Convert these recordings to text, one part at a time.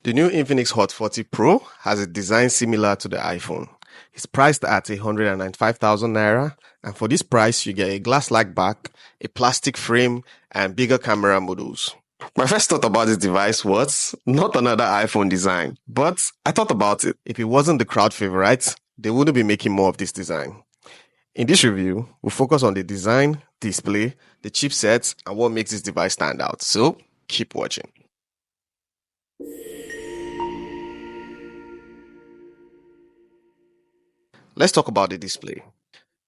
The new Infinix Hot 40 Pro has a design similar to the iPhone. It's priced at 195,000 naira, and for this price, you get a glass-like back, a plastic frame, and bigger camera modules. My first thought about this device was not another iPhone design, but I thought about it. If it wasn't the crowd favorite, they wouldn't be making more of this design. In this review, we'll focus on the design, display, the chipsets, and what makes this device stand out. So, keep watching. Let's talk about the display.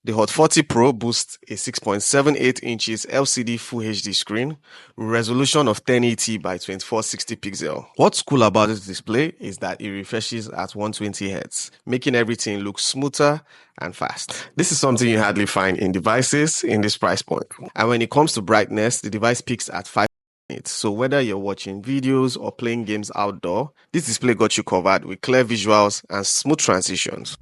The Hot 40 Pro boasts a 6.78 inches LCD Full HD screen with resolution of 1080 by 2460 pixel. What's cool about this display is that it refreshes at 120 Hz, making everything look smoother and fast. This is something you hardly find in devices in this price point. And when it comes to brightness, the device peaks at 5. So whether you're watching videos or playing games outdoor, this display got you covered with clear visuals and smooth transitions.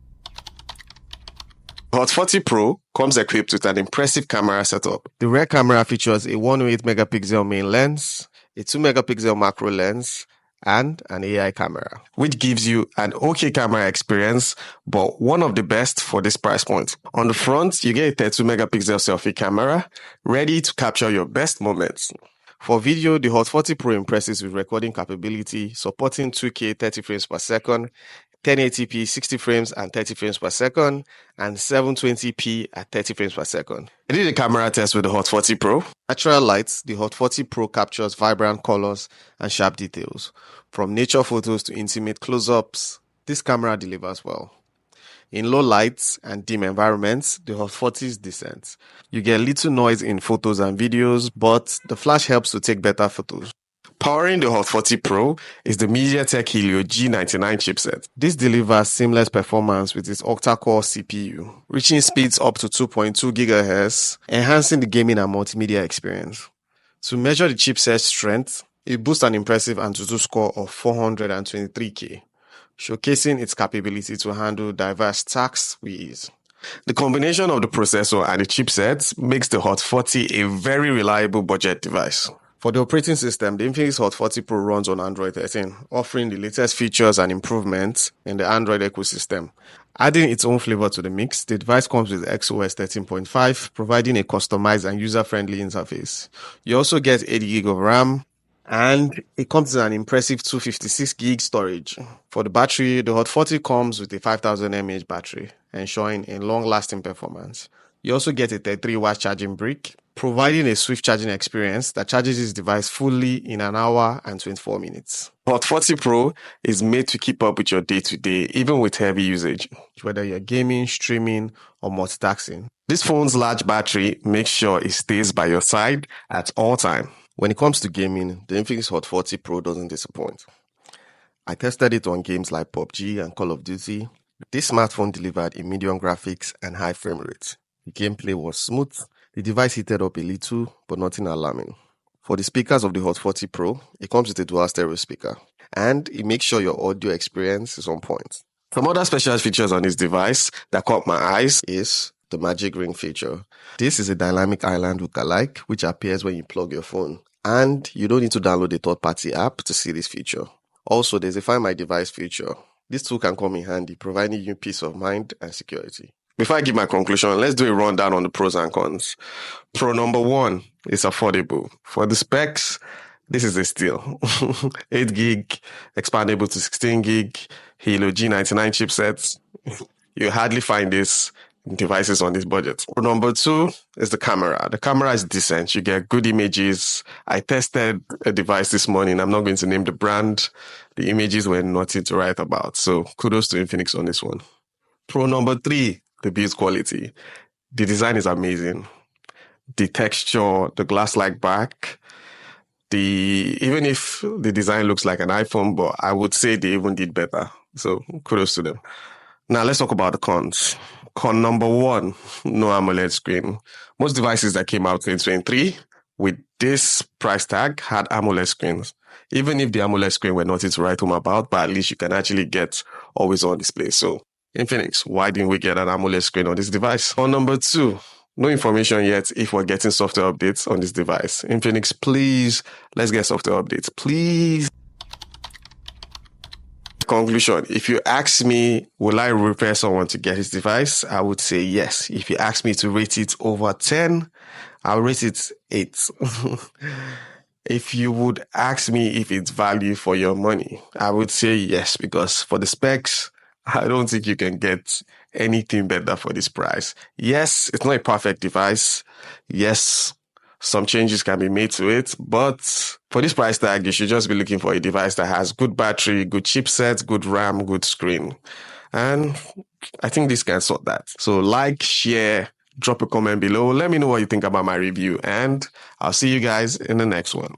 Hot 40 Pro comes equipped with an impressive camera setup. The rear camera features a 108 megapixel main lens, a 2 megapixel macro lens, and an AI camera, which gives you an okay camera experience, but one of the best for this price point. On the front, you get a 32 megapixel selfie camera, ready to capture your best moments. For video, the Hot 40 Pro impresses with recording capability, supporting 2K 30 frames per second, 1080p 60 frames and 30 frames per second, and 720p at 30 frames per second. I did a camera test with the Hot 40 Pro. Natural lights, the Hot 40 Pro captures vibrant colors and sharp details. From nature photos to intimate close-ups, this camera delivers well. In low lights and dim environments, the Hot 40 is decent. You get little noise in photos and videos, but the flash helps to take better photos. Powering the Hot 40 Pro is the Mediatek Helio G99 chipset. This delivers seamless performance with its octa-core CPU, reaching speeds up to 2.2 GHz, enhancing the gaming and multimedia experience. To measure the chipset's strength, it boasts an impressive Antutu score of 423K, showcasing its capability to handle diverse tasks with ease. The combination of the processor and the chipset makes the Hot 40 a very reliable budget device. For the operating system, the Infinix Hot 40 Pro runs on Android 13, offering the latest features and improvements in the Android ecosystem. Adding its own flavor to the mix, the device comes with XOS 13.5, providing a customized and user-friendly interface. You also get 80GB of RAM, and it comes with an impressive 256GB storage. For the battery, the Hot 40 comes with a 5000 mAh battery, ensuring a long-lasting performance. You also get a 33-watt charging brick, providing a swift charging experience that charges this device fully in an hour and 24 minutes. Hot 40 Pro is made to keep up with your day-to-day, even with heavy usage, whether you're gaming, streaming, or multitasking. This phone's large battery makes sure it stays by your side at all times. When it comes to gaming, the Infinix Hot 40 Pro doesn't disappoint. I tested it on games like PUBG and Call of Duty. This smartphone delivered a medium graphics and high frame rate. The gameplay was smooth. The device heated up a little, but nothing alarming. For the speakers of the Hot 40 Pro, it comes with a dual stereo speaker, and it makes sure your audio experience is on point. Some other special features on this device that caught my eyes is the Magic Ring feature. This is a dynamic island lookalike, which appears when you plug your phone, and you don't need to download a third-party app to see this feature. Also, there's a Find My Device feature. This tool can come in handy, providing you peace of mind and security. Before I give my conclusion, let's do a rundown on the pros and cons. Pro number 1 is affordable. For the specs, this is a steal. 8GB, expandable to 16GB, Helio G99 chipsets. You hardly find this in devices on this budget. Pro number 2 is the camera. The camera is decent. You get good images. I tested a device this morning. I'm not going to name the brand. The images were nothing to write about. So kudos to Infinix on this one. Pro number 3. The build quality. The design is amazing. The texture, the glass-like back, even if the design looks like an iPhone, but I would say they even did better. So kudos to them. Now let's talk about the cons. Con number 1, no AMOLED screen. Most devices that came out in 2023 with this price tag had AMOLED screens. Even if the AMOLED screen were nothing to write home about, but at least you can actually get always on display. So Infinix, why didn't we get an AMOLED screen on this device? On number 2, no information yet if we're getting software updates on this device. Infinix, please, let's get software updates. Please. conclusion, if you ask me, will I refer someone to get his device? I would say yes. If you ask me to rate it over 10, I'll rate it 8. If you would ask me if it's value for your money, I would say yes, because for the specs, I don't think you can get anything better for this price. Yes, it's not a perfect device. Yes, some changes can be made to it, but for this price tag, you should just be looking for a device that has good battery, good chipset, good RAM, good screen. And I think this can sort that. So like, share, drop a comment below. Let me know what you think about my review, and I'll see you guys in the next one.